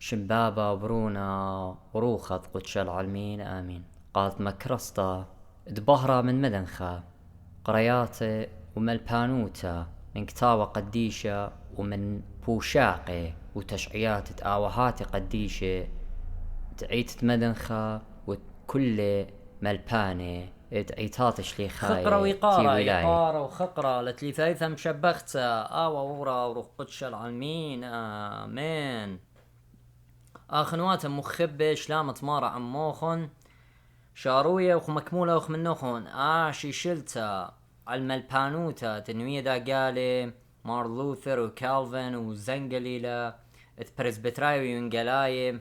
شمبابا وبرونا وروخط قدش العالمين آمين. قالت مكرسطة دبهرة من مدنخة قرياتي وملبانوتا من كتاوة قديشة ومن بوشاقي وتشعيات تآوهاتي قديشة تعيت مدنخة وكل ملباني تعيتات شليخاي خقرة ويقارة تي إقارة وخقرة لتلي ثايثة مشبختة آوى ورا وروح قدش العالمين آمين. آخنوات مخبة شلامة مارة عموخن شاروية وخمكمولة وخمنوخن شي شلتا الملبانوتا تنوية دا قالي مار لوثر وكالفن وزنجليلا بريسبتراي وينجلاي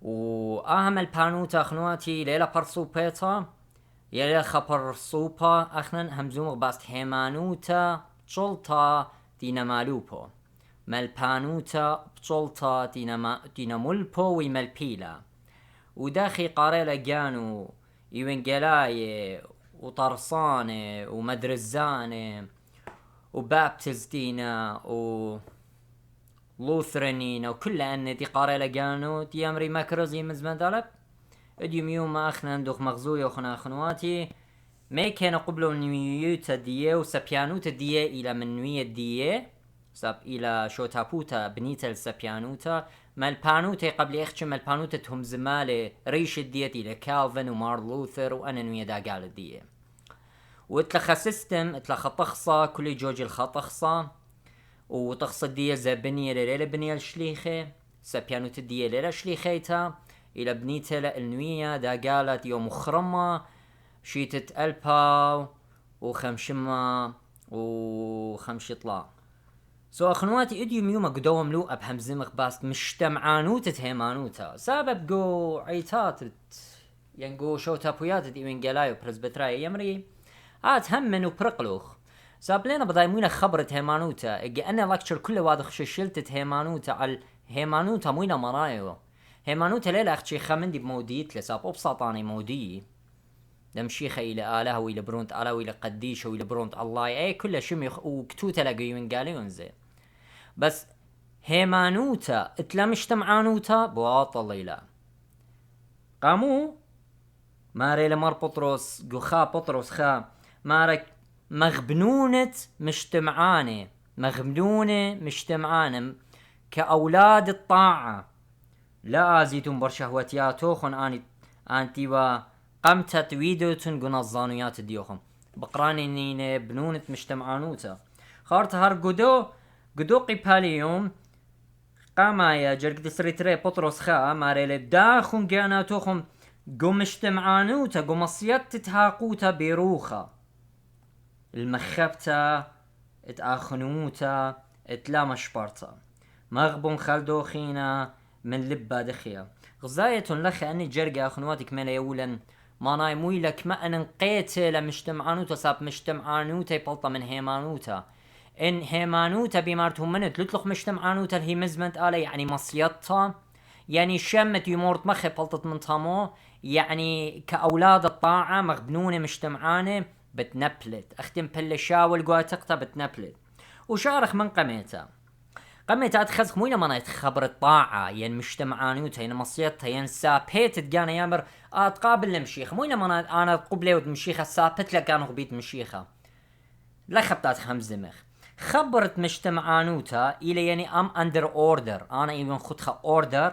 وآهم البانوتا أخنواتي ليلة برسو بيتا يلي خبر صوبا أخنن همزوم باست هيمانوتا بشولتا دينا مالوبو ملبانوتا بشولتا دينا ملبو وملبيلا وداخي قاريلا جانو يوينجلاي وطرساني ومدرزاني وبابتز دينا ولوثرنين وكل أن دي قاريلا جانو دي أمري ماكروزي مزمان دالب اديوم يوم اخنا ندوخ مغزوية وخنا اخنواتي ما كان قبلو نويوتا ديه وسبيانوتا ديه الى من نوية ديه ساب الى شوتابوتا بنيتا السبيانوتا مالبانوتا قبل اختش مالبانوتا تهم زمالي ريش الديه الى كالفن ومار لوثر وانا نوية دا قال الديه واتلخى سيستم اتلخى طخصة كل جوج الخطخصة وطخصة ديه زبنية ليلة بنية الشليخة سبيانوتا ديه ليلة شليخيتا إلى بنيتها النوية دا قالت يوم خرمة شيتة ألباو وخمشمة وخمشطلا أخنواتي إديوم يوم قدوم لو أبهمزمخ باست مشتمعانوتة هيمانوتا سبب قو عيتات ينقو شوتابويات ديوين قلايو برزبتراي يمري همن وبرقلوخ ساب لنا بضايمونا خبرت هيمانوتا إجي أنا لكتشر كل واضح شلتت هيمانوتا على هيمانوتا موينا مرايو هيمانوتا ليلة أختشي خمندي بموديت لساب أبساطاني مودي دمشيخة إلى آله وإلى برونت آله وإلى قديشة وإلى برونت الله أي كل شمي وكتوتا لقيون قاليون زي بس هيمانوتا اتلمش تمعانوتا بواطة ليلة قامو ماري لمار بطرس قخا بطرس خا مارك مغبنونة مجتمعانة مغبنونة مجتمعانة كأولاد الطاعة لا أزيتم برشهوتياتوخن آنتي وقمتت ويدوتن قنا الظانيات ديوخم بقراني نين بنونة مجتمعانوتا خارت هار قدو قبالي يوم قامايا جرق سريتري بطرس خا ماري لداخن قاناتوخم قو مجتمعانوتا قو مصيات تتهاقوتا بيروخا المخبتا اتآخنوتا اتلا مشبرتا مغبون خلدوخينا من لبا دخيا غزاية لخ أني جرقا أخنواتك مالا يولا ما نايموي لك ما أن نقيتل مجتمعانوتا ساب مجتمعانوتا يبلطا من هيمانوتا إن هيمانوتا بمارتهم منت لتلخ مجتمعانوتا الهي مزمنت آلا يعني مصيطتا يعني شمت يمورت مخي بلطت من طامو يعني كأولاد الطاعة مغبنونة مجتمعانة بتنبلت أختم بلشاول قواتقتا بتنبلت وشارخ من قميتا أتخذ موينا ما نتخبر الطاعة ين مجتمعانوتا ين مصيطها ين سابيت تقانا يامر تقابل المشيخة موينا ما أنا قبلي ود مشيخة سابت لك كانوا غبيت مشيخة لا خبطات خمزمخ خبرت مجتمعانوتا إلى يعني under order أنا إيوان خدخة order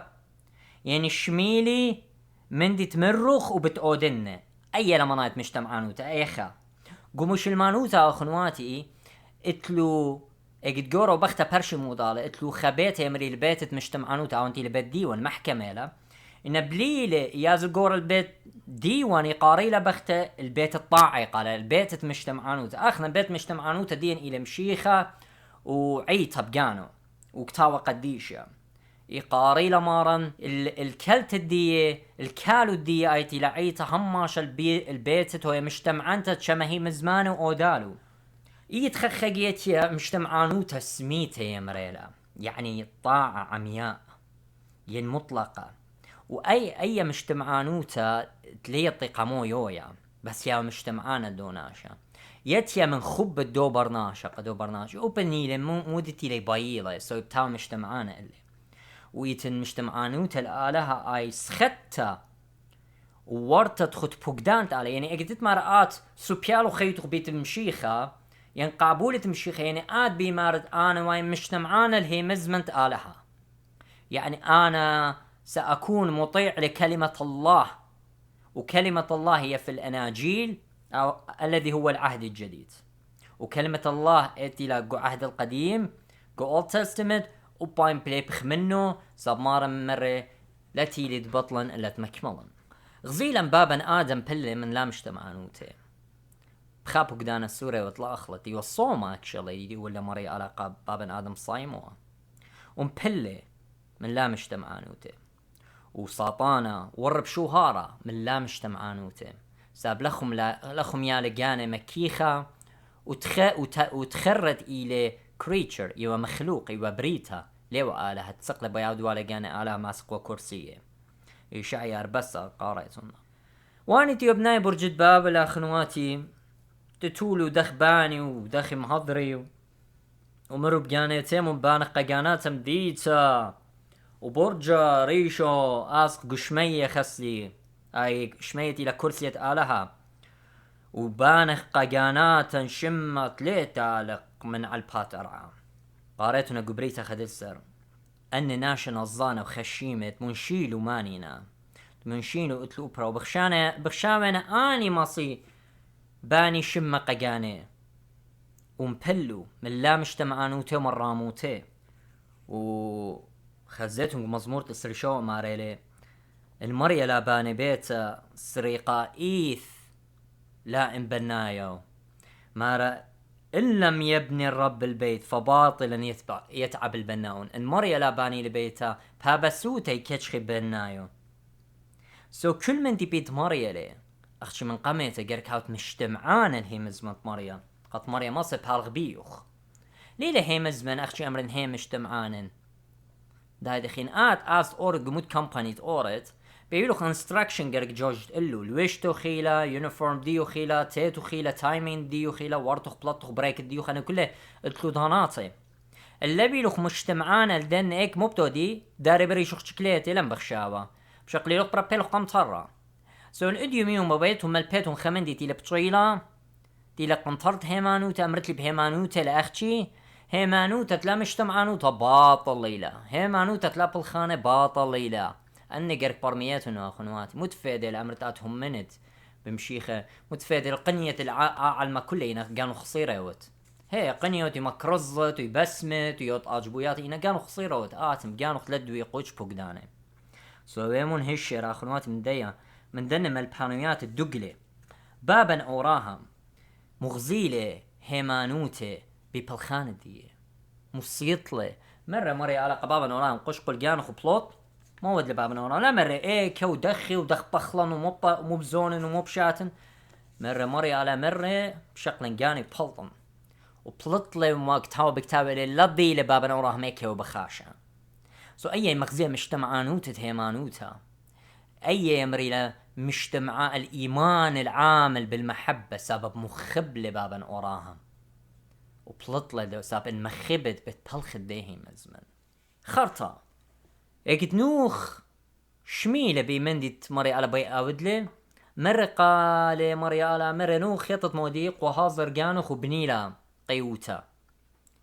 يعني شميلي من دي تمرخ وبتقودن أي لما نايت مجتمعانوتا أيخا قموش المانوتا أخنواتي اتلو اجد جورو بختا برش موضالة اتلو خبيت يمري البيت مجتمعانوتا او انتي البيت ديوان محكمة لا ان بليلة يازل جورو البيت ديوان يقاري لبختا البيت الطاعي قال البيت مجتمعانوتا اخنا بيت مجتمعانوتا دين الى مشيخة وعيتها بقانو وكتاوة قديشة يقاري لمارن الكلت الدية الكالو الدية ايتي لعيتها هماش البيت توي مجتمعانتا تشمهي مزمانو اودالو يتخخجيت يا مجتمعانوتا سميته يا مريلا يعني طاعة عمياء ين مطلقة وأي مجتمعانوتا تليطي قمو يويا بس يا مجتمعانا دوناشا يتيا من خب الدو برناشا قدو برناشا وبنيلي مودتي لي بايلة سو بتاو مجتمعانا اللي ويتن مجتمعانوتا الآلها آي سختا وورتت خد بوغدانت على يعني اجدت مرات سوبيالو خيتو بيت مشيخة يعني قابولة مشيخة يعني آد بيمارد أنا وين مجتمعانا اللي مزمنت آلها يعني أنا سأكون مطيع لكلمة الله، وكلمة الله هي في الأناجيل أو الذي هو العهد الجديد، وكلمة الله اتي لقو عهد القديم قو Old Testament وباين بلاي بخ منه صبمارا مرة لا تيلد بطلا إلا تمكملا غزيلا بابا آدم بلي من لا مجتمعانوته بخابو قدانا السورة وطلع أخلتي والصوم اكشلي ولا مري على بابا آدم صايموا ومبلي من لا مجتمعانوته وساطانا ورب شو هارا من لا مجتمعانوته ساب لخم يا لقانة مكيخة وتخرت إلى كريتشر يوا مخلوق يوا بريتا ليو آلة تسقل بيعود والقانة آلة ماسق وكرسية يشعيار بس قارئتنا واني تيوبناي برجد باب الأخنواتي تتولو دخ باني ودخ مهضري ومرو بجانيتهم وبانق قاناتهم ديتا وبرجا ريشو اسق قشمية خسلي اي شميتي لكرسية آلها وبانخ قاناتا شمت ليتالق من عالبات أرعام قاريتنا قبريتا خدسر أن ناشنا الظانة وخشيمة منشيلو مانينا منشيلو اتلو برا وبخشانا آني مصي باني شم قاني ومبلو من لا مجتمعانوتي ومراموتي وخزيتهم مزمورة السرشو ماريلي المريا لا باني بيت سريقا إيث لا إن بنايو مارا إن لم يبني الرب البيت فباطلا يتعب البناون المريا لا باني لبيتا بابسوتي كتشخي بنايو كل من دي بيت مريا لي أخشي من قميته قرك هاوت مجتمعانا هي مزمت مريا قط مريا مصب هالغبيوخ ليلة هي مزمن أخشي أمرن هي مجتمعانا داي دخين آت أورج مود كمبانيت أورت بيقولوا انستراكشن قرق جوج تقلو الويشتو خيلا يونيفورم ديو خيلا تيتو خيلا تايمين ديو خيلا ورتخ بلطخ بريك ديو خانو كله الكلوداناتي اللي بيلوخ مجتمعانا لدن ايك مبتو دي داري بري شوخ شكليتي لم بخشاوا بشقلي لوخ برابيلوخ قمطرة سون اديو ميوم ببيتهم ملبيتهم خمندي تيلا بطويلة تيلا قمطرت هيمانوتا امرتلي بهيمانوتا لأختي هيمانوتا تلا مجتمعانوتا باطل ليلة هيمانوتا تلا بالخانة باطل ليلة أني قرق برمياتنا أخواتي متفادي الأمرتاتهم منت بمشيخة متفادي القنية العالمة كلها كانوا خصيرة يوت هي قنية مكرزت ويبسمت ويوت أجبوياتي إنا كانوا خصيرة يوت آتم كانوا خلدوا يقوش بوغداني سويمون هشير أخواتي من ديا من دن مالبانويات الدقلة بابا أوراها مغزيلة هيمانوتة ببلخانة دي مصيطلة مرة على قبابا أوراها قشقل كانوا خبلوط ما ود لبابنا ورانا لا مرة ايكا ودخي ودخ بخلن ومو بزونن ومو بشاتن مرة على مرة بشكل قاني بلطن وبلطلي وما كتاو بكتابة للذي لبابنا وراه ميكا وبخاشا أي مغزية مجتمعانوتة هيمانوتا أي مريلا مجتمع الإيمان العامل بالمحبة سبب مخب لبابنا وراها وبلطلي دو سبب المخبت بتبلخ ديهي مزمن خرطة اكت نوخ شميلة بمندت مري على بي اودلي مرة قال مري على مرة نوخ يطت موديق وهازر جانوخ وبنيلا قيوتا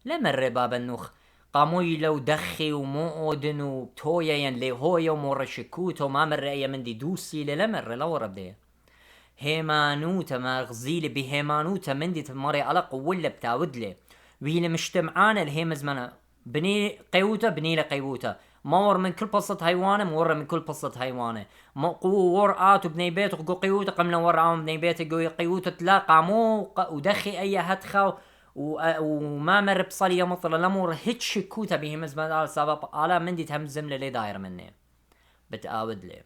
لا مرة بابا نوخ قاموي لو دخي ومؤدن وتويا ين لي هويا ومورا شكوتا وما مرة اي مندي دوسي لا مرة لو ربدي هيمانوتا ما غزيلي بهيمانوتا مندت مري على قولة بتاودلي ويلي مجتمعانا الهيمز منا بني قيوتا بنيلا قيوتا مور من كل بصة حيوانه مور من كل بصة حيوانه ور آتو بني بيته قو قيوته قمنا ور عام بني بيته قو قيوته تلاقى مو ودخي أي هتخا وما مر بصلي مطلع لمور هتش كوتا بهم زمان على سبب على مندي تهمزم للي داير مني بتقاود لي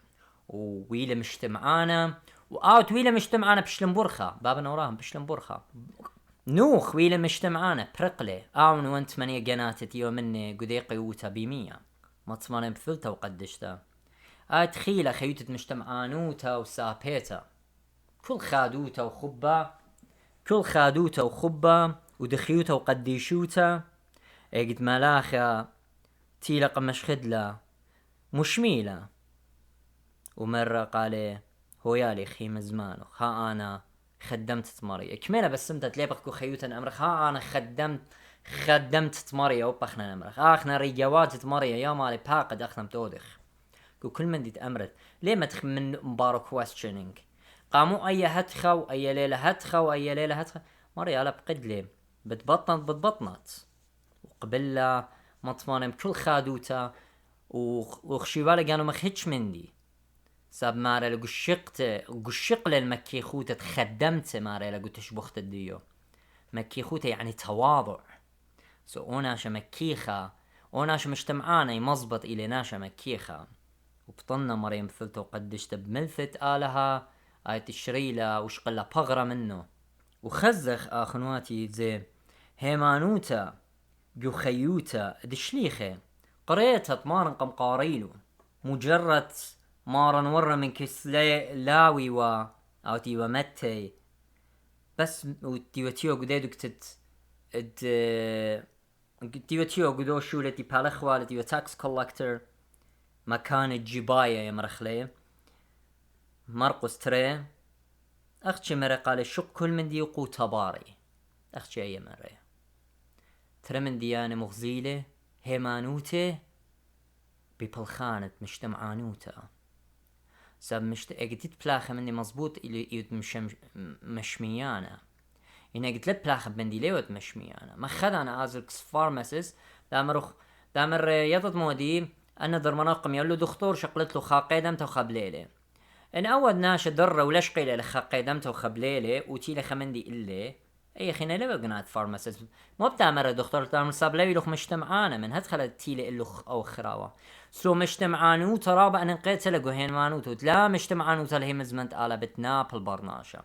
وويله مجتمعانا وآت ويله مجتمعانا بشلمبورخا بابنا وراهم بشلمبورخا نوخ ويله مجتمعانا برقلي آون وانت مني جناتت يوم مني قدي قيوتا بمية ما تصمنا بثلتا وقدشتا تخيلة خيوتة مجتمعانوتا وسابيتا كل خادوتا وخبا ودخيوتا وقديشوتا اجد ملاخا تيلا قمش خدلا مشميلة. ومرة قال هو يالي خي مزمانو ها أنا خدمت تماريا كمينا بس امتى تليبخكو خيوتا أمرخ ها أنا خدمت تماريا وبخنا أمرخ آخنا ريجوات تماريا يا مالي باقد أخنا متودخ كل من دي تأمرت ليه ما تخ من مبارك كويستشنينج قاموا أي هتخا وأي ليلة هتخا وأي ليلة هتخا مريا لا بقد ليه بتبطنت وقبل مطمانم كل خادوتا وخشيبالا كانوا مخيتش مندي ساب ماري لقو قشق للمكي خوتة تخدمت ماري لقو تشبخت الديو مكي خوتة يعني تواضع أوناشا مكيخة أوناشا مجتمعانا يمزبط إلي ناشا مكيخة وبطلنا مريم ثلثة وقدشت بملثت آلها آية الشريلة وشقلها بغرة منه وخزخ آخنواتي زي هيمانوتا جو خيوتا دشليخة قريتها طمارن قم قاريلو مجرد مارن ورا من كسلاوي أو تيوا متي بس وتيو قديدو كتت تيو قدو شولتي بالخوالة تيو تاكس كولكتر مكان الجباية يا مرخلي مرقس تري أختي مرة قال شق كل من دي وقوت باري أختي أي مرة ترى من ديانة مغزيلة هيمانوته ببلخانة مجتمعانوتا سب اجتيت بلاخة مني مزبوط اللي مشميانا إن اجت لب بلاخة بندي ليوت مشميانا ما خد أنا أزركس فارماسيس دامر يضد مودي أنا درمناقم يقول له دكتور شقلت له خاقيدمته وخبليلة إن أول ناش درة ولشقي له خاقيدمته وخبليلة وتيله خمندي إلي أي خينا لبا قنات فارماسيس مو بتعمر دكتور تعمل صابلي لخ مجتمعانا من هدخل تيله إلخ أو خراوة سلو مجتمعانو ترابا أن نقيت لقو هين مانوتو لا مجتمعانو تلهي مزمنت آلا بتنا بالبرناشا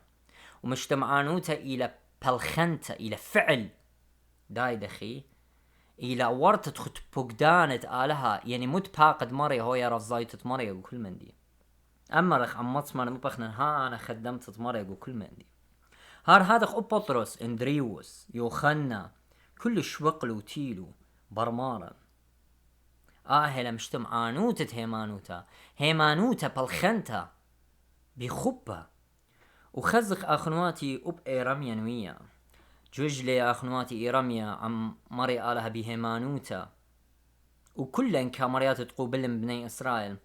ومجتمعانو إلى بالخنت إلى فعل داي دخي إلى ورت تخت بوغدانت آلها يعني مت باقد مري هو يا رفضايت مري وكل من دي أما رخ أمطس ما مبخنا ها أنا خدمت مري وكل من دي هار هذا أو بطرس اندريوس يوخنا كل شوقلو تيلو برمارا آهلا مجتمعانوتة هيمانوتا بالخنتا بخبة وخزق آخنواتي أب إيراميا نوية جوجلي آخنواتي إيراميا عم مري آلها بهيمانوتا وكلن كامريات تقوبل من بني إسرائيل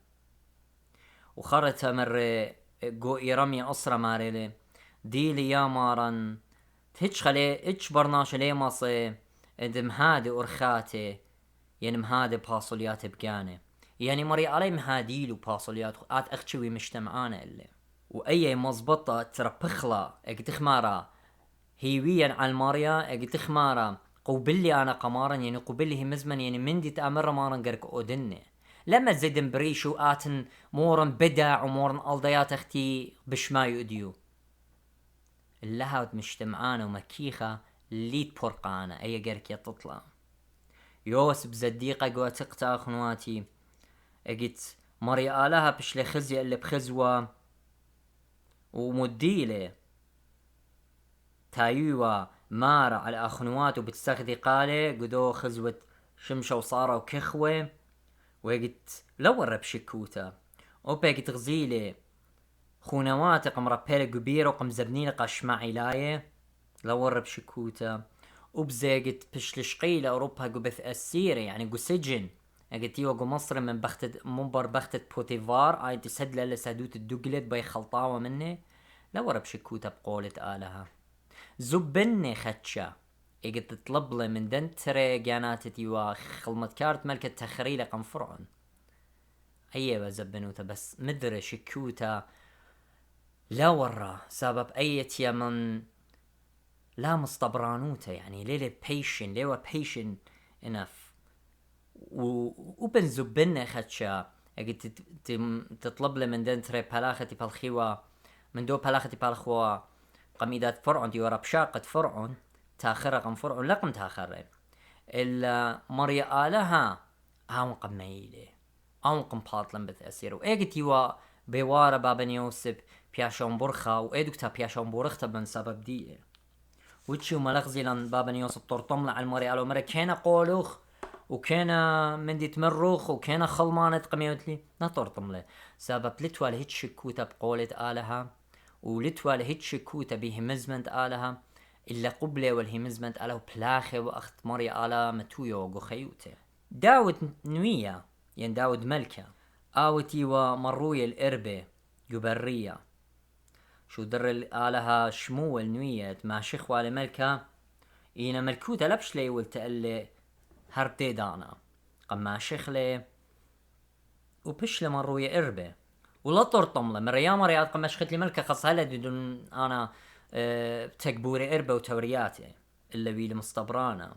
وخرت مر جو إيراميا أسرة ماريلي ديلي يا مارن تهج خلي اتش برناش لي مصي ادم هادي أرخاتي يعني مهادي باصوليات بقاني يعني مري علي مهاديلو باصوليات آت أختشوي مجتمعانا اللي وأي مزبطة ترى بخلا اكتخمارا هيويا على الماريا اكتخمارا قوبلي أنا قمارا يعني قوبلي هي مزمن يعني من دي تأمر مارا قرك أودني لما زيدن بريشو آتن مورن بدع ومورن ألضيات أختي بشما يؤديو اللهوت مجتمعانا ومكيخة ليت برقانا أي قرك يتطلع يوس بزديقة قوة تقطع أخنواتي اجت مري آلها بشلي خزي اللي بخزوة ومديلة تايوا مارا على أخنوات وبتستخدي قالة قدو خزوة شمشة وصارة وكخوة ويجت لورا بشكوتا وبيجت غزيلة خونوات قم ربيلة قبيرة وقم زبنيلة قشمع علاية لورا بشكوتا وبزيجت بشلشقيلة أوروبا قبث أسيرة يعني قو سجن اجتيوا قو مصر من بختت منبر بختت بوتيفار آي تسد للا سادوت الدقلت باي خلطاوة مني لورا بشكوتا بقولة آلها زبني خدشة اجت تطلب لي من دنتري جاناتتي وخلمت كارت ملكة تخريلة قم فرعون ايوه زبنوتا بس مدري شكوتا لا ورا سبب ايتيا من لا مستبرانوتا يعني ليلة بيشن ليوا بيشن انف وبن زبني خدشة اجت تطلب لي من دنتري بلاختي بالخيوة من دو بلاختي بالخوا قميدات فرعون دي ورا بشاقة فرعون تاخرة قم فرعون لقم تاخرة إلا مريا آلها هاون قميلة هاون قم باطلن بتأثير وإيجت يوا بيوارا بابن يوسف بياشون برخا وإيدوكتا بياشون برختا من سبب دي وتشو ملغزي لان بابن يوسف ترطم على المريا آلو مريا كينا قولوخ وكان من دي تمرخ وكان خلمانة قميوتلي نطر طملة سبب لتوال هيت شكوتا بقولة آلها ولتوال هيت شكوتا بهمزمنت آلها إلا قبلة والهمزمنت آله بلاخي وأخت مري آلها متويو وخيوته داود نوية ين داود ملكة آوتي ومروي الإربة جبرية شو در آلها شمو النوية ما شخوة لملكة إينا ملكوتا لبشلي والتقلي هربتي دانا قما شخلي وبشلي مروي إربة ولا طرطملة مريا رياض قما شخت لي ملكة خاصة دون أنا تكبوري إربة وتورياتي إلا بيلي مستبرانا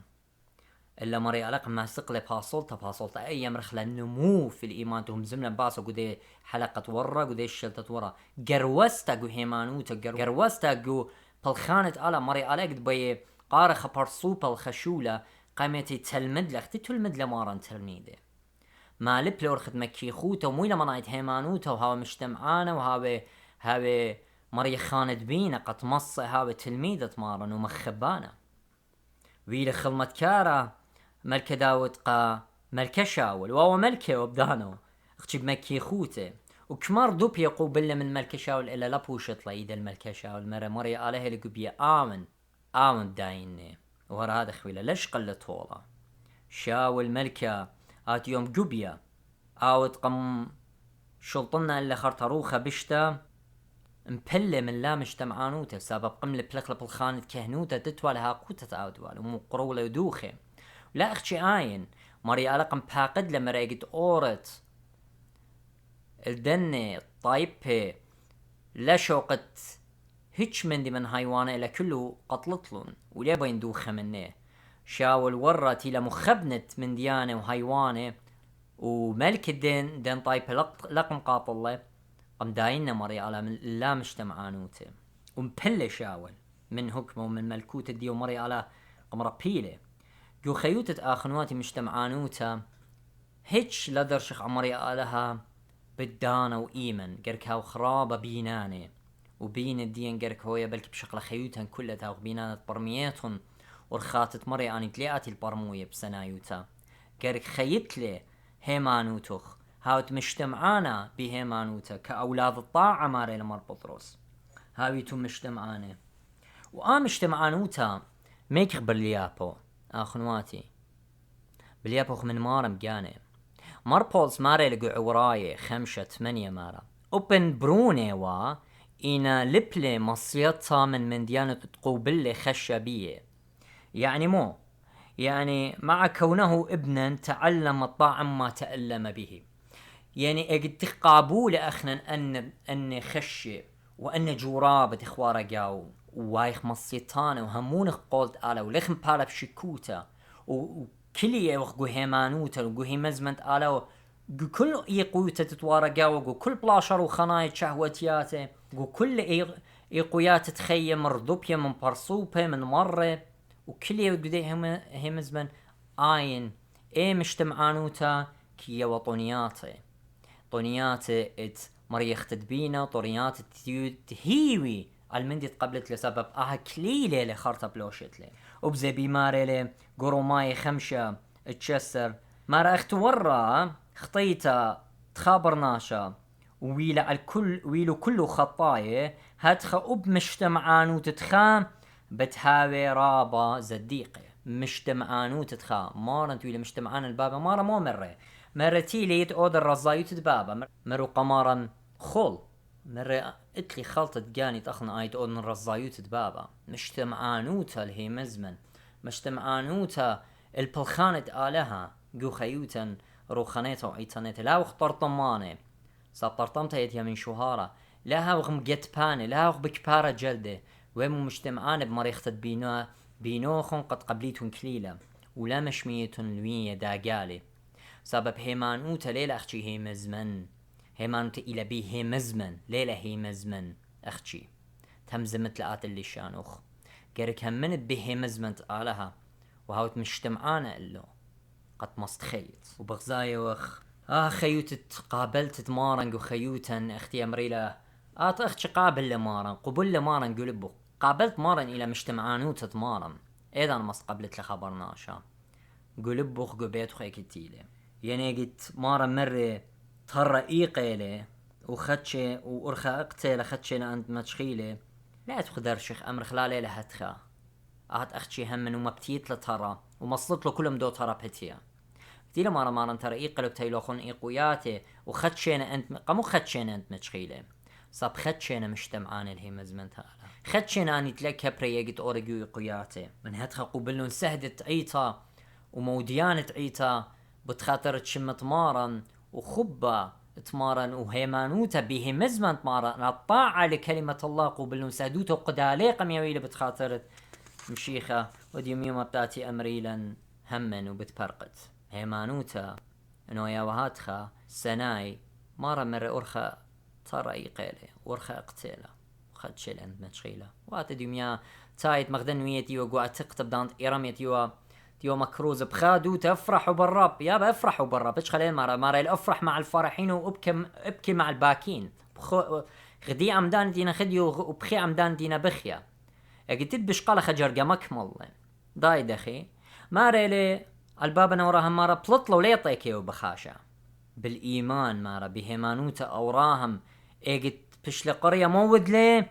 إلا مري على قما سقلي باصلتا أي مرخلة النمو في الإيمان تهم زمنا باسو قدي حلقة ورا قدي الشلتة ورا جروستا قو هيمانوتا جروستا قو بالخانة على مري على قد بي قارخة برصوبة الخشولة قامتي تلمد لختي تلمد لمارن تلميده ما لبلور خد مكي خوتا ومويلة منايت هيمانوتا وهاو مجتمعانا وهاو مري خاند بينا قد مصة هاو تلميدة مارن ومخبانا ويلي خلمت كارا ملكة داود قا ملكة شاول وهو ملكة وبدانو اختي بمكي خوته وكمار دوب يقو بلا من ملكة شاول إلا لبوشت ليد الملكة شاول مري عليه اللي قبيا آمن دايني وهر هذا خويلة ليش قلت هولا شاول ملكة آت يوم قبيا آوت قم شلطنا اللي خرطروخة بشتا مبلة من لا مجتمعانوته سبب قمل بلقلب الخانة كهنوته تتوالها قوتة آودوال ومقرولة ودوخة لا اختشي آين مري ألقم باقد لما راقد أورت الدنة طايبة لا شوقت هيتش من دي من هايوانة إلا كله قتلطلون ولا بين دوخة منه شاول ورتي لمخبنت من ديانة وهايوانة وملك الدين دين طايبة لقم قاطلة قم داينا مري على لا مجتمعانوته ومبل شاول من حكمه ومن ملكوت الدي ومري على قم ربيله جو خيوتة آخنواتي مجتمعانوته هيتش لدرشخ عمري علىها بدانا وإيمن قركها وخرابة بيناني وبين الدين قرك هويا بلك بشغلة خيوتهن كلها وبينانة برمياتهن ورخاتت مري آني تلياتي البرموية بسنايوتا قرك خيتلي هيمانوتخ هاوت مجتمعانا بهيمانوتا كأولاد الطاعة ماري لمر بطرس هاويتو مجتمعانا مجتمعانوتا ميك خبر ليابو آخنواتي بليابوخ من مارم جاني ماربولز ماري لقو عوراي 5-8 مارا اوبن بروني إنا لبلي مصيطة من ديانة تقوبلي خشبية يعني مع كونه ابنا تعلم الطاعم ما تألم به يعني اجد تقابول اخنا ان خشي وان جورابة اخوارا جاو وايخ مصيطان وهمونخ قولت آلا ولخم بالا بشكوتا وكلية وخقو هيمانوتا وقو هيمزمنت آلا كل يقويتا تتوارا جاو وكل بلاشر وخناية شهوتياته وكل يقويات تخيم مرضوبيا من برصوبة من مرة وكل يقودي همزمن آين مجتمعانوتا كي وطنياته ات مريخ تدبينا طريات تهيوي المندي تقبلت لسبب كليلة لخرطة بلوشت وبزي بيماري لي قروماي 5 اتشسر مارا اختورا خطيتا تخابرناشا ويلا الكل ويلو كله خطاية هاتخا مجتمعانو تتخا بتهاوي رابا زديقة مجتمعانو تتخا مارا تويلا مجتمعان البابا مارا مو مرتي ليت اودر رزايوت بابا مرو قمارا خول مرة اتلي خلطة جاني تخنا ايت اودن رزايوت بابا مجتمعانوتا الهي مزمن مجتمعانوتا البلخانة آلها جو خيوتا روخانيتا وعيتانيتا لا وخطر طماني سطرطمتا يتيا من شهارة لا وغم جت باني لا وغ بكبارة جلدة ويمو مجتمعان بمريختة بينوخن قد قبليتون كليلة ولا مشميتون لوية داقالي سبب هيمانوتا ليلة أختي هي مزمن هيمانوتا إلى بي هي مزمن ليلة هي مزمن أختي تمزمت لقات اللي شانوخ قرك همنت بي هي مزمن تقالها وهاوت مجتمعانا إلو قد مستخيت وبغزاي وخ خيوت قابلت تمارن وخيوتن اختي امريلا اختي قابل لمارن قبل لمارن قلبو قابلت مارن الى مجتمعانوت تمارن اذا مس قبلت لخبرناشا قلب بخ قبيت خيك التيلة يعني قلت مرة مرة ترى إيقيلة وخدشة وأرخى أقتل خدشة لأنت متشخيلة لا تقدر شيخ أمر خلالي لهتخا أهت أختشي هم من وما بتيت لترى ومصلت له كلهم دو ترى بتيا تيلا مرة ترى إيقلو بتيلوخون إيقوياتي وخدشينا أنت قمو خدشينا أنت متشخيلة صاب خدشينا مجتمعان الهي مزمنت هالا خدشينا أني تلاك هبريقت أوريقو إيقوياتي من هتخا قبلون سهدت عيطا وموديان عيطا بتخاطر تشمت مارا وخبا تمارن وهيمانوتا به مزمن تمارن الطاعة لكلمة الله قبلون سهدوتا وقدالي قميويلة بتخاطر مشيخة وديوم يوم بتاتي أمريلا همن وبتبرقت هيمانوتا انو يا وهاتخا سناي مرة أرخى ترى إيقيلة وأرخى اقتيلة وخد شيل عند متشغيلة واتديوم يا تايت مغدنويتي وقوع تقتب دانت إراميتي تيو مكروز بخادو تفرحوا بالرب يابا افرحوا بالرب ايش خلينا مرة الافرح مع الفرحين وابكي مع الباكين غدي عمدان دينا خديو وبخي عمدان دينا بخيا قلت بشقالة خجر مكمل داي دخي ماري لي البابنا وراهم مارا بلطلو ليطيكيو بخاشا بالإيمان مارا بهيمانوتا أوراهم قلت بشلي قرية مود لي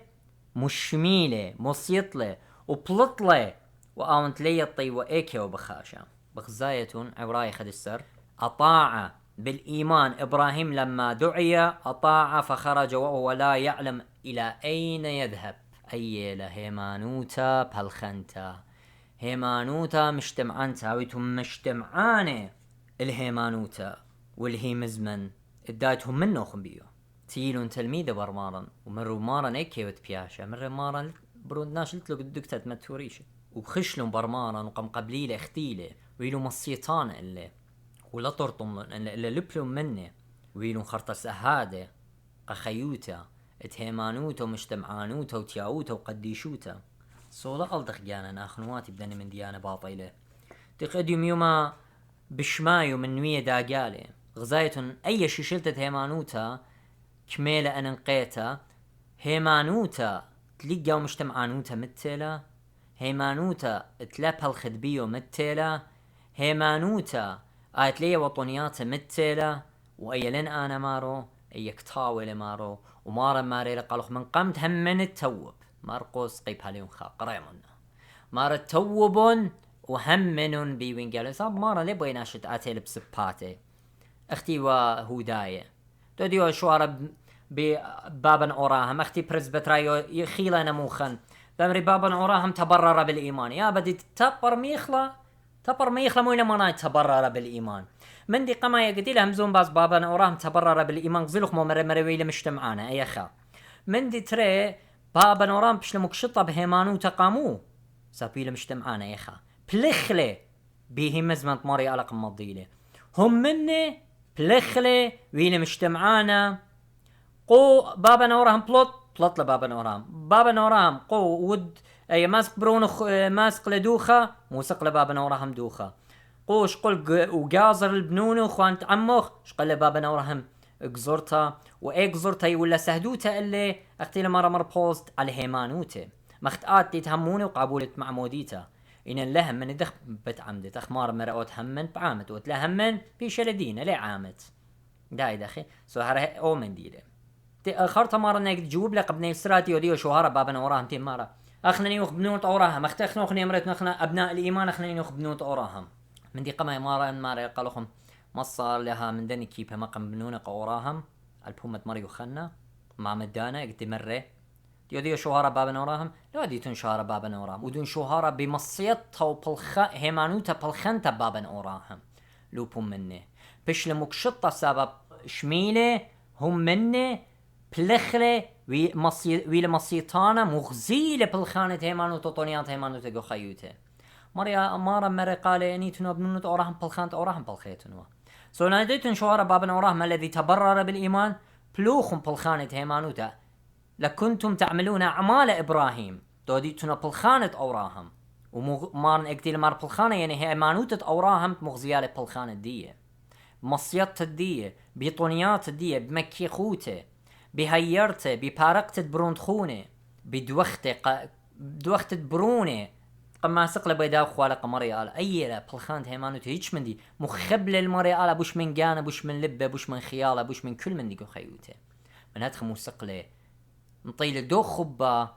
مشميلة مصيطلة وبلطلة وآونت ليطي وإيكيو بخاشا بخزايتون عوراي خد السر أطاع بالإيمان إبراهيم لما دعي أطاع فخرج وهو لا يعلم إلى أين يذهب أي لهيمانوتا بالخنتا هيمانوتا مجتمعانتا ويتهم مجتمعانة الهيمانوتا والهي مزمن ادايتهم منو خنبيو تيلون تلميذة برمارا ومروا مارا ايكي وتبياشا مرة مارا برون ناشلت له قدكتا تمتوريش وخشلون برمارا وقم قبليلة اختيلة ويلو مصيطان اللي ولا طرطم اللي لبلون منه ويلو خرطة سهادة قخيوتا اتهيمانوتا ومجتمعانوتا وتياوتا وقديشوتا صولا ألدخ جانا أخنواتي بدني من ديانة باطيلة تقدم يوما بشمايو من نوية داقالة غزايتون أي شلتت هيمانوتا كميلة أننقيتا هيمانوتا تلقى ومجتمعانوتا متلا هيمانوتا تلابها الخدبيو متلا هيمانوتا آتلية وطنياتا متلا وأيلين أنا مارو أيك طاولة مارو ومارا ماري لقالوخ من قمت هم من التوب مارقوس قيب هاليون خاق ريمون مارا التوبون وهمنون بيوين قالوا صاب مارا لبوي ناشد آتيل بسباتي اختي وهوداية دوديو شوارا ببابن أوراهم اختي برزبترايو يخيلا نموخن بامري بابن أوراهم تبرر بالإيمان يا بدي تبر ميخلا موينا مناي تبرر بالإيمان من دي قما يقدي لهم زون باز بابن أوراهم تبرر بالإيمان غزلوخ مو مرة مجتمعانا أي خا من دي تري بابن أوراهم بشلموك شطة بهيمانو تقامو سابيل مجتمعانا أي خا بلخلة بيه مزمن ماري علق مضيلة هم مني بلخلة ويل مجتمعانا قو بابا نوراهم بلط لبابا نوراهم قو ود اي ماسك برونخ ماسك لدوخة موسق لبابا نوراهم دوخة قو شقل وقازر البنون وخوانت عموخ شقل لبابا نوراهم اقزرتا واقزرتا ولا سهدوتا اللي اختي مر بوست على هيمانوته مختات تتهموني وقابولت معموديتا إن اللهم من دخ بتعمدت أخمار مرأوت همن بعامت وتلهمن في شلدينا ليه عامت داي دخي سوهره أو من ديله خرطة مرة نيك تجوب لك ابن إسراتي وديو شوهرة بابنا وراهم تيم مرة أخنني يخبنوت أوراهم أختخنو خني مرت نخنا أبناء الإيمان أخنني يخبنوت أوراهم من دي قما مرة قالوهم مصار لها من دني كيبها ما قم أوراهم البومة مريو خنا مع مدانا قلت مرة ديو شوهرة بابنا وراهم لا ديتون شوهرة بابنا وراهم ودون شوهرة بمصيطة هيمانوتا بالخنتا بابنا وراهم لوبهم منه بشلموك شطة سبب شميلة هم منه بلخلة ويل مصيطانا مغزيلة بالخانة هيمانوتا طونيات هيمانوتا جو خيوته مريا أمارا مرة قال انيتون ابنونت أوراهم بالخانة أوراهم بالخيتون سوناديتون شوهرة بابنا وراهم الذي تبرر بالإيمان بلوخم بالخانة هيمانوتا لكنتم تعملون أعمال إبراهيم دوديتنا بالخانة أوراهم ومارن اقتيل مار بالخانة يعني هي مانوتة أوراهم مغزيالة بالخانة دية مصيطة الدية بطنيات الدية بمكي خوته بهيرته ببارقتة برونت خونه بدوخته برونه قما سقل بيدا خوالق مريال أيلا بالخانت هيمانوت هيش من دي مخبل المريال بوش من جانا بوش من لبه بوش من خياله بوش من كل من ديكو خيوته من هاد خمو سقله نطيل دو خبا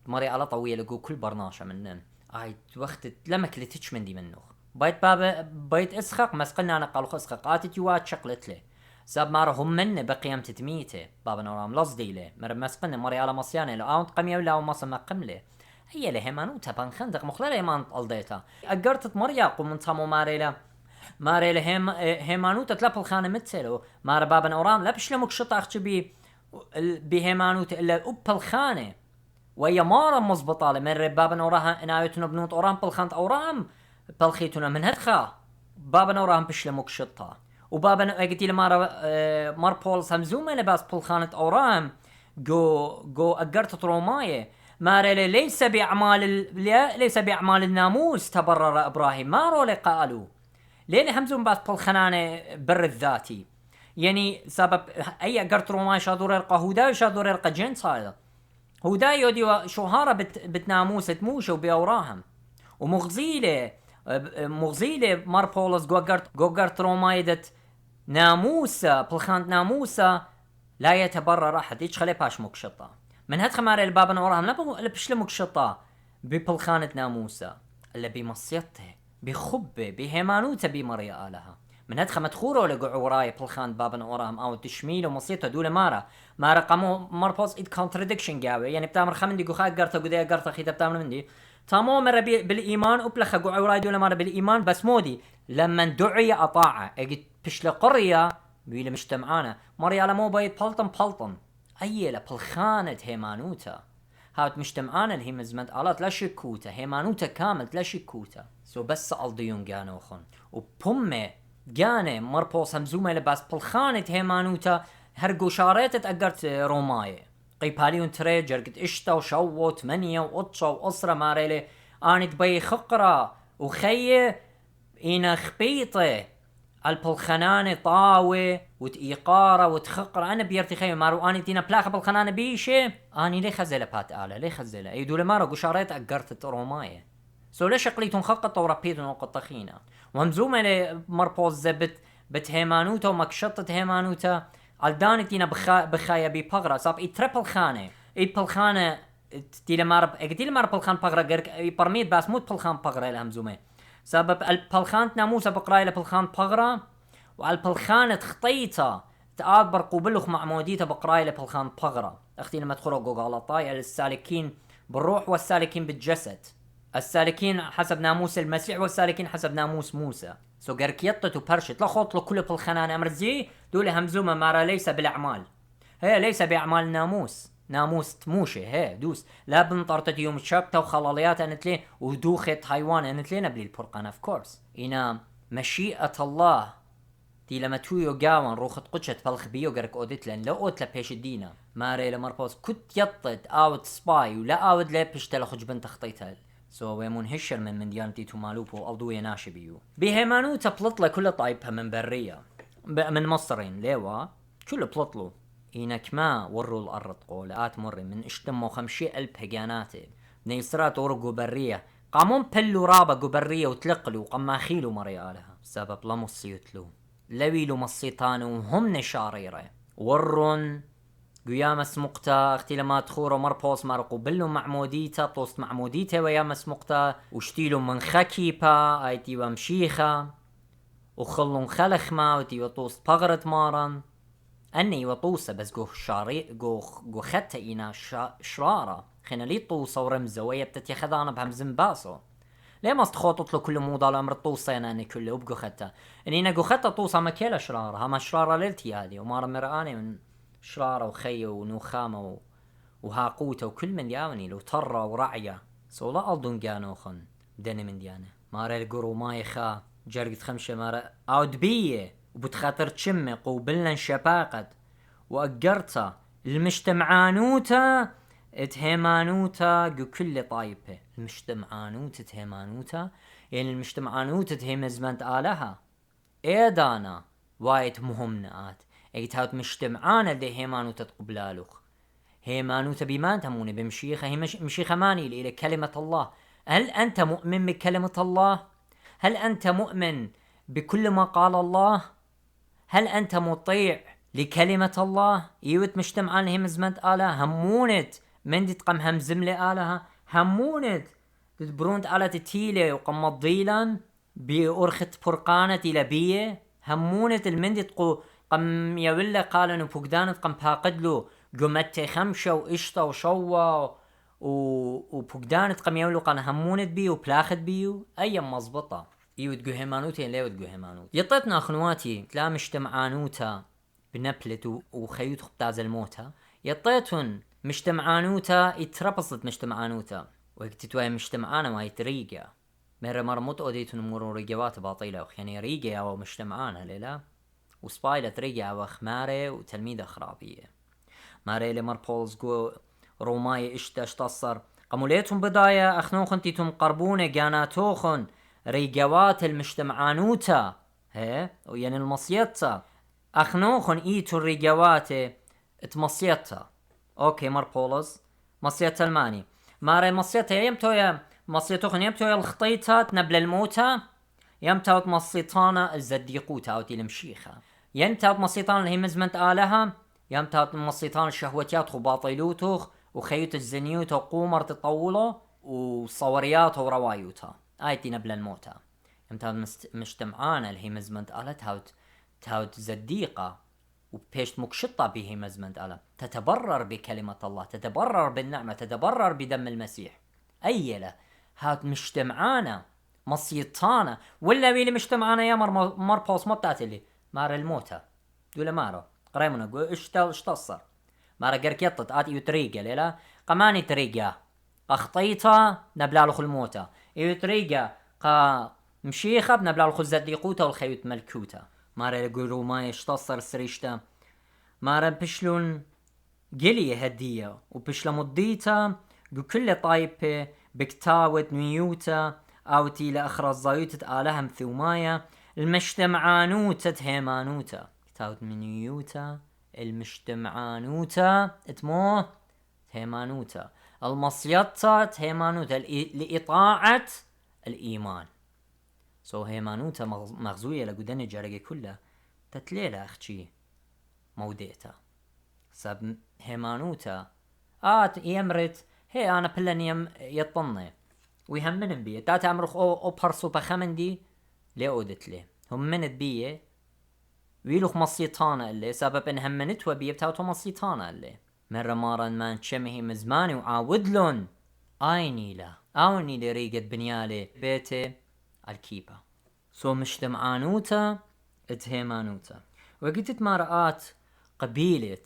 مريال طويلة جو كل برناشة منن وقت لمك اللي تش من دي منه بيت بابا بيت اسخق مسقلنا انا قالو اسخق قاتت يوات شقلت له ساب مار هم من بقيام تتميته بابا نورام لصدي له مر مسقلنا مريال مصيانه لو اونت قميه ولا مص مقمله هي لهمانوتا بان خندق مخلله همان قلديتا اجرت مريا قوم من تامو ماريلا هيمانوتا تلاب الخانه متسلو مار بابا نورام لا بش لمك شطا اختبي بهيمانوتا الا اب الخانه ويا مارا مزبطه من بابا نوراها انايتنا بنوت اورام بالخانت اورام بالخيتنا من هدخا بابا نوراهم بش لمك شطا وبابا قلت لي مار بول سمزومه لباس بالخانه اورام جو اجرت رومايه ماري ليس بأعمال الناموس تبرر إبراهيم ما رولي قالوا لين همزون باس بالخنانة بر الذاتي يعني سبب أي قرت روما شادور يلقى هودا شادور يلقى جنس هذا هودا يودي شهارة بتناموس تموشوا بأوراهم ومغزيلة مار بولس قرت روما يدت ناموسة بالخانة ناموسة لا يتبرر أحد إيش خلي باش مكشطة من هاد خماري البابا نوراهم لا بشلمك شطا ببلخانة ناموسا اللي بمصيته بخبه بهيمانوته بمريا آلها من هاد خمت خورو لقعو وراي بلخان بابا نوراهم او تشميل ومصيته دولة مارا قامو مربوز إد كونترديكشن جاوي يعني بتامر خمندي قخاك قرطة قدية قرطة خيطة بتامر مندي تامو مرة بالإيمان وبلخ قعو وراي دولة مارا بالإيمان بس مودي لما دعي أطاعة اجد بشل قرية بيلا مجتمعانا مريا آلا مو بايد بلطن أيلا بالخانة هيمانوتا هاوت مجتمعانا اللي هي مزمت آلات لا شكوتا هيمانوتا كامل لا شكوتا سو بس ألديون جانو خون وبومي جاني مربوس همزومة لباس بالخانة هيمانوتا هرقو شاريت تأقرت روماية قيباليون تري جرقت اشتا وشوو تمانية وقطشة وأسرة ماريلي آنت بي خقرة وخيه إنا خبيطة البلخنانة طاوة وتإيقارة وتخقر أنا بيرتي خيو مارو أني تينا بلاخة بالخنانة بيشي أني ليه خزيلة بات آلة ليه خزيلة أي دولة مارو قشاريت أقرت روماية سو ليش أقليتون خقط وربيتون وقطخينة ومزومة لمربوز زبت بتهيمانوتا ومكشطة هيمانوتا الداني تينا بخايا بيبغرة صاب إي تريبل خانة إي بالخانة تيلا مارب إقتيلا مارب بالخان بغرة قرق إي برميد باس موت بالخان بغرة لهمزومة سبب البلخانة ناموسة بقراية لبلخان بغرة والبلخانة خطيطة تآبر قبلخ معموديته بقراية لبلخان بغرة اختي لما تخرجوا غلطاي السالكين بالروح والسالكين بالجسد السالكين حسب ناموس المسيح والسالكين حسب ناموس موسى سو قركيطت وبرشت لا خط له كل بالخنانة أمرزي دول همزومة مارا ليس بالأعمال هي ليس بأعمال ناموس تموشي هي دوس لا بنطرتت يوم شبتة وخلاليات أنتلين ودوخة حيوان أنتلين قبل البرقان اوف كورس إنا مشيئة الله تي لما تويو قاوان روخت قدشت فالخ بيو قرك أودت لن لو أوت لبيش الدينا ماري لمربوس كنت يطت أوت سباي ولا أوت لبيش تلخج بنت خطيتها سو ويمون هشر من ديانتي تومالوبو ألدوية ناشبيو بهيمانو تبلطله كل طايبها من برية من مصرين ليوا كل بلطلو إنك ما وروا الأرض قولات مري من اشتموا 50,000 هجاناتي نيسرات ورقوا برية قامون بلو رابا قبرية وتلقلوا قما خيلوا مريالها سبب لا مصيتلو لويلو مصيتانو وهم نشاريره ورون قيام سمقتا اختي لما تخورو مربوس مرقو بلو معموديتا طوست معموديتا ويام سمقتا وشتيلو من خكيبا ايتي ومشيخة وخلون خلخما وتي وطوست بغرت مارن أني وطوسة بس جو شاري جو خدت إنا شرارة خنا لي طوسة ورمزة ويبتت يخذانا بهمزن باسو ليه ما استخوطت له كل موضة الأمر الطوسة أنا كله وبجو خدتها إني جو خدت طوسة مكيلة شرارة هما شرارة ليلتي هذه ومارا مرآني من شرارة وخية ونوخامة وهاقوتة وكل من ياوني لو طرة ورعية سولا ألدون جانوخن دني من ديانة مارا القرو مايخا جرقت خمشة مارا أودبية وبتخاطر تشمق وبلن شباقت وأقرتها المجتمعانوتا تهيمانوتا كل طايبة المجتمعانوتا تهيمانوتا يعني المجتمعانوتا تهيمزمنت آلها إيدانا وايت مهمنات ايتهات مجتمعانا دي هيمانوتا تقبلالوخ هيمانوتا بمان تموني بمشيخة هي مشيخة ماني إلى كلمة الله هل أنت مؤمن بكلمة الله؟ هل أنت مؤمن بكل ما قال الله؟ هل أنت مطيع لكلمة الله؟ يوت مجتمعان هي مزمنت آلها همونت من دي تقم هم زملة آلها همونت تبروند آلة تيلة وقم مضيلا بأرخت برقانة إلى بيه همونت المندي تقو قم يولا قالن وفقدانت قم باقدلو قمت خمشة وإشطة وشوة وفقدانت قم يولو قال همونت بيو وبلاخت بيو أيام مزبطة ايو تقو هيمانوتين ليو تقو هيمانوت يطيتنا اخنواتي تلا مجتمعانوتا بنبلت وخيوت خبتاز الموتى يطيتن مجتمعانوتا يتربصت مجتمعانوتا ويكتتوها مجتمعانا ما يتريقا مرة مط اوديتن مرور ريقوات باطيلة يعني ريقا او مجتمعانا ليلا وسبايلة ريقا او خماري وتلميذة خرابية ماري لمر بولز قو روماي اشتصر قموليتهم بداية اخنوخن تيتم قربونة جاناتوخن ريقوات المجتمعانوتا هي يعني المصيطة اخنوخن ايتو الريقوات اتمصيطة اوكي مر بولز مصيطة الماني ماري مصيطة يمتو مصيطوخن يمتو الخطيطة نبل الموتى يمتو مصيطانا الزديقوتا او تي المشيخة يمتو مصيطانا هي مزمنت آلها يمتو مصيطان الشهوتيات خباطيلوتوخ وخيوت الزنيوت وقومر تطولو وصوريات وروايوتا آيتي نبل الموتى يمتو مجتمعانا اللي هي مزمنت آلة تاوت زديقة وبيشت مكشطة به مزمنت آلة تتبرر بكلمة الله تتبرر بالنعمة تتبرر بدم المسيح أيلا هات مجتمعانا مصيطانا ولا بيلي مجتمعانا يا مر بوس ما بتاعتلي مار الموتى دولا مارو قريمنا قو اشتصر مارا قركيطت آت يتريقا ليلا قماني تريقا اخطيطا نبلالخ الموتى يتريقا قا مشيخة بنبلالخ الزديقوتا والخيوت ملكوتا مارا يقولوا ما يشتصر سريشتا مارا بشلون قلي هدية وبشلا مضيتا قو كل طايبة بكتاوت نيوتا اوتي لأخرى الزايوتة آلهم ثومايا المجتمعانوتا هيمانوتا كتاوت منيوتا المجتمعانوتا اتموه هيمانوتا المصيطة هيمانوتا لإطاعة الإيمان هيمانوتا مغزوية لقدن جارجي كلها تتليلة أختي موديتا سب هيمانوتا يمرت هي أنا بلن يطني ويهمن بيه تات أمرخ أو برسو بخمندي لأودت لي هم منت بيه ويلوخ مصيطانا اللي سبب إن همنت وبيه بتاوتو مصيطانا اللي مرة مارا ما نشمه مزماني وعاودلون آيني لا آوني لريقة بنيالي بيتي الكيبة مجتمعانوتا اتهيمانوتا وقتت مارات قبيلة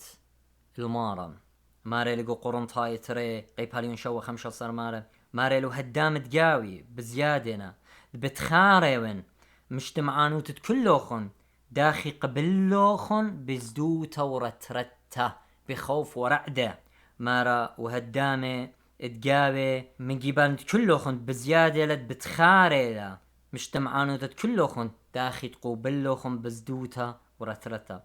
المارم ماري لقو قرنطاي تري قيباليون شو 15 ماري لو هدام تقاوي بزيادنا بتخاريون مجتمعانوتا كلوخن داخي قبلوخن بزدوتا ورترتا بخوف ورعدة مارا وهدامة تقاوي من جبال كلوخن بزيادة لد بتخاري مجتمعانوتا كلوخن داخي تقوبلوخن بزدوتا ورترتا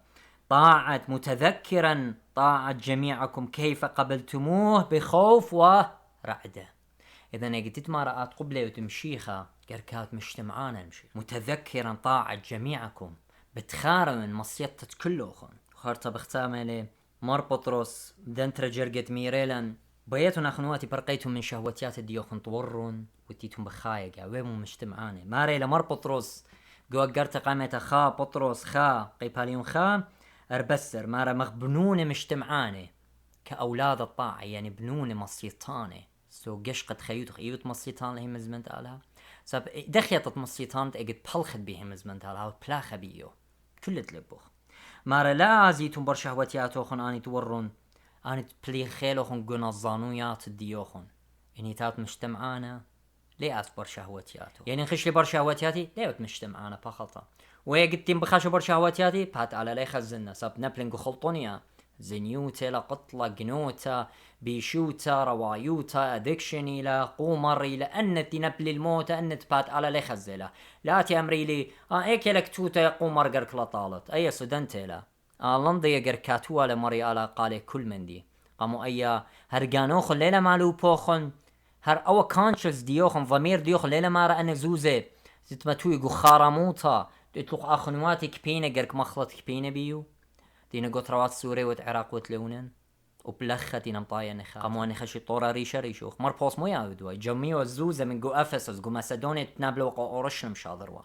طاعت متذكرا طاعت جميعكم كيف قبلتموه بخوف ورعدة إذا قلت ما رأت قبلة وتمشيخة قركات مجتمعانا المشي متذكرا طاعت جميعكم بتخارا من مصيطة كلوخن خارطة بختامة لي مار بطرس دنتر جرقت ميريلا بيتنا أخنواتي برقيتهم من شهوتيات الديوخن طورون وتيتهم بخايقة ويمو مجتمعاني ماري لمار بطرس قوة قرت قامت خا بطرس خا قيباليون خا أربسر مارا مغبنون مجتمعاني كأولاد الطاعة يعني بنون مصيطاني قشقة خيوت مصيطان هي مزمنت آلها سب دخيت مصيطان تأجد بلخت بهم مزمنت آلها وبلاخ بيو كل تلبوخ مارا لا زيتون بر شهوتياتوخن آني تورون آني تبلي خيلوخن قنا الظانويات الديوخن إني تات مجتمعانا ليه أصبر شهوتياتو يعني نخش لي بر شهوتياتي ليه مجتمعانا بخلطة ويقتين بخاش بر شهوتياتي بات على لي خزنا سب نبلنقو خلطونيا زنيوتا لقطلة جنوتا بيشوتا روايوتا ادكشني لا قومري لأنتي نبل الموت أنت بات على لي خزلا لا تأمري لي ايك لكتوتا قومر قرك لطالت اي سودنتي لا لنضي قركاتوا لمري على قالي كل من دي قاموا اي هرقانوخن ليلة مالو بوخن هر او كونشس ديوخن ضمير ديوخن ليلة مارا انا زوزة زتمتوي قو خارموتا تطلق اخنواتي كبينة قرك مخلط كبينة بيو دينا قوت روات سوري وتعراق وتلونن وبلختي نمطايا نخا قاموا نخشي طورا ريشوخ مر بوس مو ياودوا جميع الزوزة من قو افسس قو مسدوني تنابلو وقو اورشن مشاضروا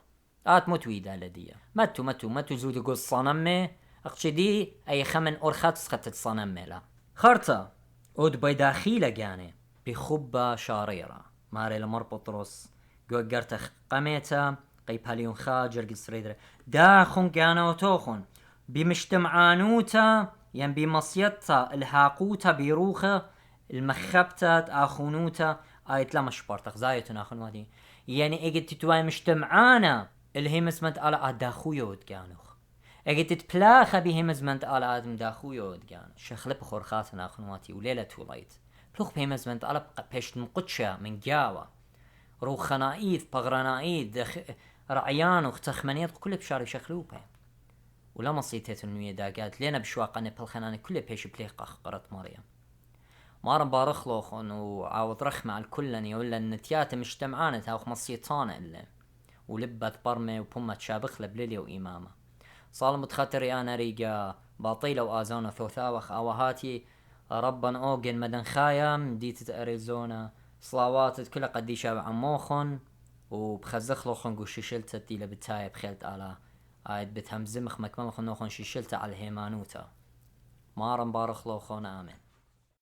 متويدا لديا متو زود قو الصنمي اقشدي اي خمن اورخات سخت الصنمي لا خرطة ود بيداخيلة جاني بخبة شاريرة ماري لمر بطرس قو قرتخ قميتا قيباليون خاجر قسريدر داخن كانوا توخن بمجتمعانوتا ين بمصيتا الحاقوتا بيروخة المخبتات اخونوتا ايت لا مشبرتخ زايتون اخونواتي يعني اجت تتواي مجتمعانا الهمزمنت على داخويود كانوخ اجت تتبلاخ بهمزمنت على ادم داخويود كان شخلب خورخاتنا اخونواتي وليلة تولايت بلوخ بهمزمنت على بيش مقدشة من جاوة روخنايد بغرانايد رعيان وتخمنيات كل بشاري شخلوبه ولا مصيتت النوية داقات لينا بشواق أنا بالخنانة كل بيش بليق قرت مريم مارن بارخلوخن وعاوض رخمة على الكلني ولا النتيات مجتمعانة تاوخ مصيطانة إلا ولبت برمي وبمة شابخ لبليلي وإمامة صال متخطري أنا ريقا باطيلة وآزونا ثوثاوخ أوهاتي ربا أوجن مدن خايم ديت أريزونا صلاوات كل قدي شاب عموخن وبخزخلوخن قو شيشلت دي لبتاي بخيلت على عايد بتهمزمخ مكمل خنوخن شيشلت على الهيمانوتا مارن بارخلوخن آمين.